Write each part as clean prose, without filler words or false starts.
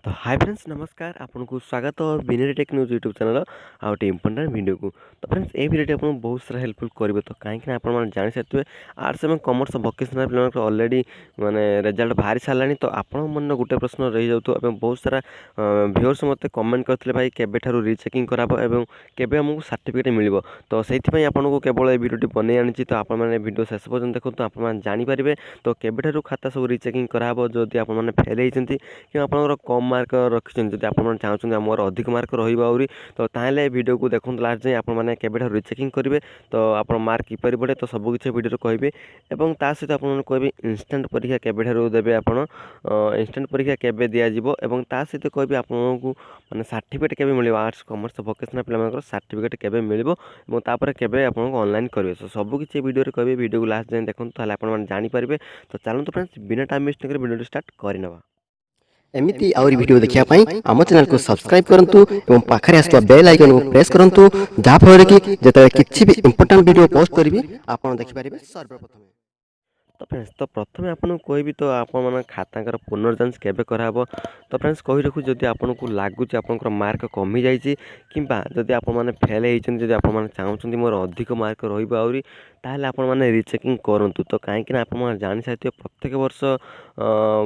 तो hi friends नमस्कार आपको स्वागत विनरी टेक न्यूज यूट्यूब चैनल आ गोटे इंपोर्टाट वीडियो को। तो फ्रेंड्स ये वीडियो आपको बहुत सारा हेल्पफुल करेंगे। तो कहीं आप जानी सारे आर्ट्स और कॉमर्स वोकेशनल पे ऑलरेडी माने रिजल्ट बाहरी सारा। तो आपण मन गोटे प्रश्न रही जाऊँ बहुत सारा व्यूअर्स मत कमेंट करते भाई केबेठारू रीचेकिंग कराबो एवं केबे हमको सर्टिफिकेट मिलिबो। तो से आपको केवल ये वीडियो बन आनी। तो आप वीडियो शेष पर्यटन देखो तो आप जानीपारे तो केबेठारू खाता सब रीचेकिंग कराबो जदि आप फेल होती कि आपंकर कम मार्क रखिंट जब आप चाहते मोर अधिक मार्क रही तो ताहले वीडियो को देखो लास्ट जाए आपने केबेठारू रीचेकिंग करेंगे। तो आप मार्क किपर बढ़े तो सबकि वीडियो कहे और ता सहित आपको कहे इंस्टाट परीक्षा केबेठारू देवे आप इंस्टाट परीक्षा केबे दिज्व और ता सहित कहे आपको मैंने सर्टिफिकेट केबे मिल आर्ट्स कॉमर्स वोकेशनल पे सर्टिफिकेट केबे मिल और केबे आपको ऑनलाइन करेंगे। तो सबकि वीडियो कहे वीडियो को लास्ट जाए देखो ताहले आप जानीपारे। तो चलते फ्रेंड्स बिना टाइम वेस्ट कर वीडियो स्टार्ट करनेबा। एमिति आउरी वीडियो देखिया पाई आम चैनल को सब्सक्राइब करंतु एवं पाखरे आसुवा बेल आइकन को प्रेस करंतु जहा फଳରେ कि जेतले किछि भी इंपोर्टेंट वीडियो पोस्ट करबी आपण देखि परिबे सर्वप्रथम। तो फ्रेंड्स तो प्रथम आपको कहबी तो आप खातार पुनर्जांच केबे कराबो। तो फ्रेंड्स कही रखु जदि आपको लगुच आपंकर मार्क कमी जाइए कि जदि आप फेल होती आप चाहते मोर अधिक मार्क रही ताहले आपण माने रीचेकिंग करूँ। तो कहीं आप जानी सारे प्रत्येक वर्ष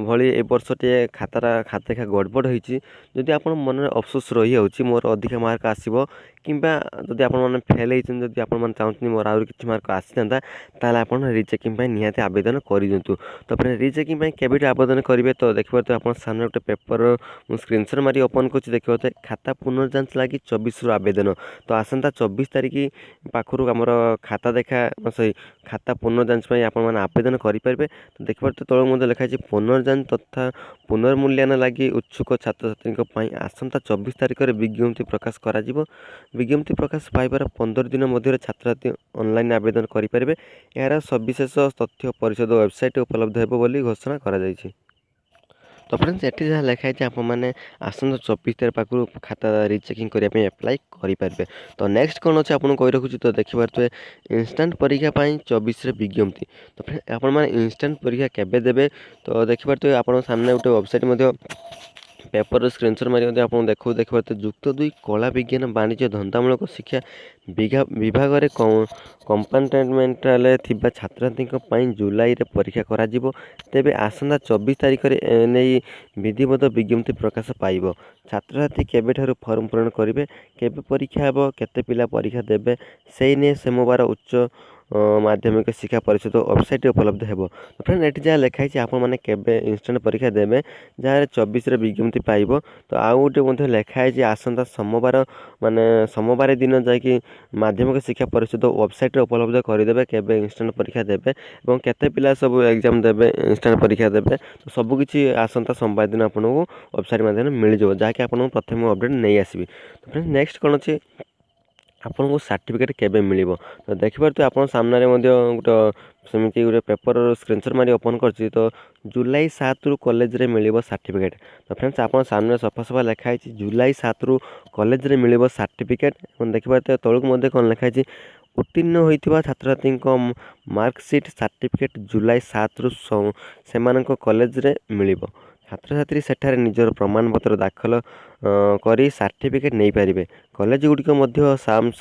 भली ए वर्ष टे खाता देखा गड़बड़ होती जदि आप मन में अफसोस रही जाऊँगी मोर अधिक मार्क आसो कि जदि आप फेल होती जदि आप चाहते मोर आउरी किछि मार्क आसी था ताहले आप रीचेकिंग निहाती आवेदन कर दिंतु। तो फिर रीचेकिंग केबे आवेदन करेंगे तो देखिए तो आप सामने गोटे पेपर स्क्रीनशॉट मारी ओपन कर देखिए तो खाता पुनर्जांच लगी 24 आवेदन। तो आसंता 24 तारिख पाखु आमर खाता देखा सॉरी खाता पुनर्जांच आप आवेदन करेंगे। तो देखिए तो तौर मध्य लिखाई पुनर्जांच तथा पुनर्मूल्यांकन लगी इच्छुक छात्र छात्री आसंता 24 तारिख में विज्ञप्ति प्रकाश करा जिवो। विज्ञप्ति प्रकाश पाइबार 15 दिन मध्य छात्र छात्री ऑनलाइन आवेदन करेंगे। यार सविशेष तथ्य परिषद वेबसाइट उपलब्ध हो बोली घोषणा करा जायछि। तो फ्रेंड्स ये जहाँ लिखाई आपने आसंता 24 तारिख पाखु खाता रीचेकिंग करने एप्लाई करेंगे। तो नेक्स्ट कौन अच्छे आपको कही रखुच्छी तो देखिए इंस्टाट परीक्षा 24 विज्ञप्ति। तो फ्रेंड्स आप इंस्टाट परीक्षा केबे देबे तो देखिए आप सामने गोटे वेबसाइट पेपर स्क्रीनशॉट मारी आप देखिए तो युक्त 2 कला विज्ञान वाणिज्य धंदामूलक शिक्षा विभाग में कंपार्टमेंटाल थिबा छात्री जुलाई रे परीक्षा करा जिवो। तेबे आसंता 24 तारिख में नहीं विधिवत विज्ञप्ति प्रकाश पाइब। छात्र छात्री केबेठारू फॉर्म पूरण करेंगे केबे परीक्षा हेबो केते पिला परीक्षा देबे से नहीं सोमवार उच्च माध्यमिक शिक्षा परिषद वेबसाइट उपलब्ध हो। तो फ्रेंड ये जहाँ लिखाई आपने केबे इंस्टाट परीक्षा देवे जहाँ 24 विज्ञप्ति पाइब। तो आउ गोटे लिखाई आसंता सोमवार माने सोमवार दिन जाकि माध्यमिक शिक्षा परिषद वेबसाइट उपलब्ध करदे केबे इंस्टाट परीक्षा देवे और केते पिला सब एग्जाम देवे इंस्टाट परीक्षा देवे। तो सबकि आसंता सोमवार दिन आपको वेबसाइट माध्यम मिल जाए जहाँकि आपको प्रथम अपडेट नहीं आसबि। तो फ्रेंड नेक्स्ट कौन अच्छे आपको सर्टिफिकेट केबे मिलिबो तो देखिए तो आप सामने गोटे सेमती गोटे पेपर स्क्रीनशॉट मारी ओपन कर। तो जुलाई 7 रु कॉलेज रे मिलिबो सर्टिफिकेट। तो फ्रेंड्स आप सामने सफा सफा लिखाई जुलाई 7 रु कॉलेज रे मिलिबो सर्टिफिकेट। देखिए तो तौक कौन लिखाई उत्तीर्ण होइथिबा छात्र छात्री मार्कशीट सर्टिफिकेट जुलाई 7 रु से कॉलेज रे मिलिबो। छात्र छात्री सेठारे निजर प्रमाणपत्र दाखल करी सर्टिफिकेट नहीं पारिबे। कॉलेज गुड़िक मध्य साम्स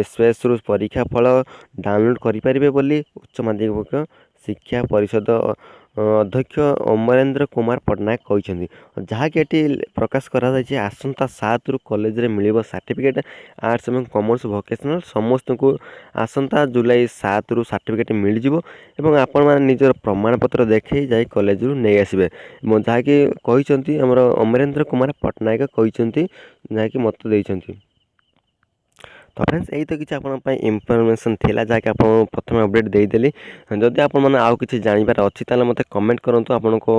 स्पेस रु परीक्षा फल डाउनलोड करेंगे बोली उच्च माध्यमिक शिक्षा परिषद अध्यक्ष अमरेंद्र कुमार पट्टनायक कहते। जहाँकि ये प्रकाश करा आसंता 7 रु कॉलेज रे मिलिबो सर्टिफिकेट आर्ट्स और कॉमर्स वोकेशनल समस्त को आसंता जुलाई 7 रु सर्टिफिकेट मिल जिवो एवं आपण माने निजर प्रमाणपत्र देखै जाई कॉलेज रु नहीं आसबे। जहाँकि कहते आमर अमरेंद्र कुमार पट्टनायक कहते जहाँकि मत देइछन्ति। तो फ्रेंड्स यही तो किसी आप इनफर्मेशन थिला जहाँकि आप प्रथम अपडेट देदेली। जदि आप आउ कि जानवर अच्छी ताले मत कमेंट करूँ आपको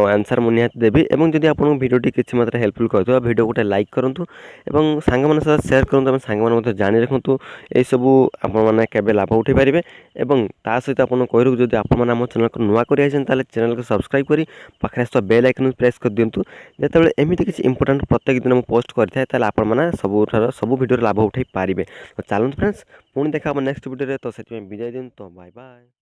आंसर मुझे निहाती देवी। और जदि आपको वीडियोटी किसी मात्रा हेल्पफुल कर वीडियो गोटे लाइक करूँ और सांग मान सहित सेयार करूँ सांग मैंने जानी रखुँ यही सबू आपके लाभ उठे पारे। और ता सहित आपको कही रखू जब आप चैनल को नुआ कर चैनल को सब्सक्राइब कर पाखे आस बेल आइकन प्रेस कर दिंतु जिते एमती किसी इंपोर्टेंट प्रत्येक दिन मुझे पोस्ट करें आपने सब वीडियो लाभ उठे पारे। तो चलते फ्रेंड्स पुणी देखा नेक्स्ट वीडियो तो से विदाय दिन। तो बाय बाय।